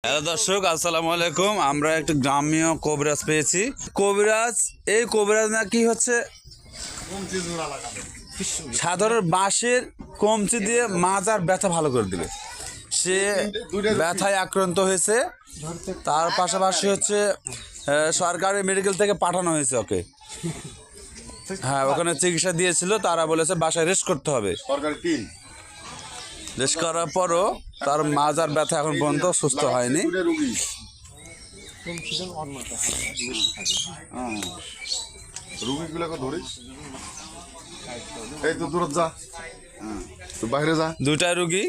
Hello দর্শক, আসসালামু আলাইকুম। আমরা একটা গ্রামীয় কবিরাজ পেয়েছি। এই কবিরাজ নাকি হচ্ছে সাধারণ বাঁশের কমচি দিয়ে মাজার ব্যথা ভালো করে দিবে। সে ব্যথায় আক্রান্ত হয়েছে, তার পাশাপাশি হচ্ছে সরকারি মেডিকেল থেকে পাঠানো হয়েছে ওকে। হ্যাঁ, ওখানে চিকিৎসা দিয়েছিল, তারা বলেছে বাসায় রেস্ট করতে হবে। রেস্ট করার পরও তার মাজার ব্যথা এখন পর্যন্ত সুস্থ হয়নি। রুগীগুলোকে ধরিস, এই তো দূরত যা, তুই বাইরে যা। দুটা রুগী,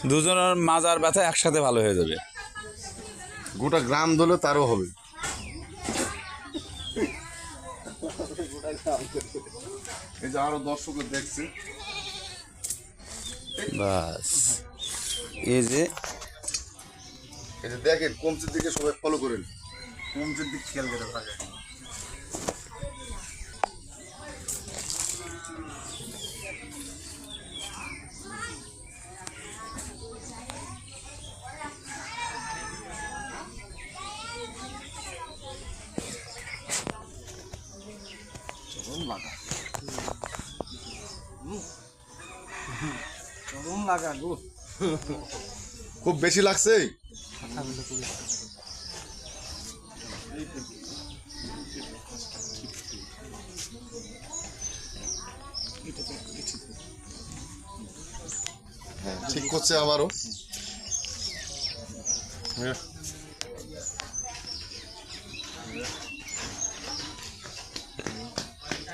দুজনের মাজার ব্যথা একসাথে ভালো হয়ে যাবে। গোটা গ্রাম ধরলে তারও হবে। এই যে আরো দর্শক দেখছে, বাস এই যে দেখেন কমচির দিকে সবাই ফলো করেন, কমচির দিক খেয়াল করে থাকে। খুব বেশি লাগছে। হ্যাঁ, ঠিক করছে আবারও।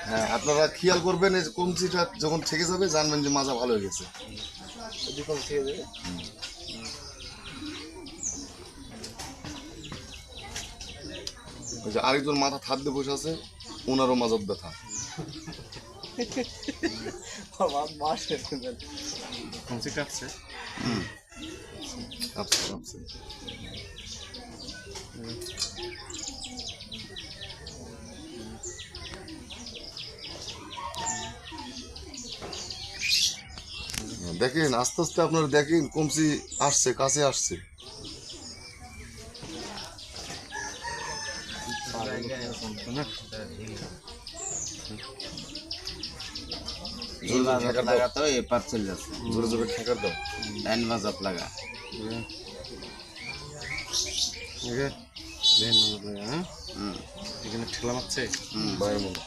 হ্যাঁ, আপনারা খেয়াল করবেন, এই কমচিটা যখন থেকে যাবে জানবেন যে মাজা ভালো হয়ে গেছে। ওই যে আরেকজন মাথা থাপ দিয়ে বসে আছে, ওনারও মাজার ব্যথা। কাঁপছে। দেখেন আস্তে আস্তে আপনারা দেখেন কমচি আসছে, কাছে আসছে। জোরে জোরে ঠেকার দাও। এখানে ঠেলা মারছে বাইরের মধ্যে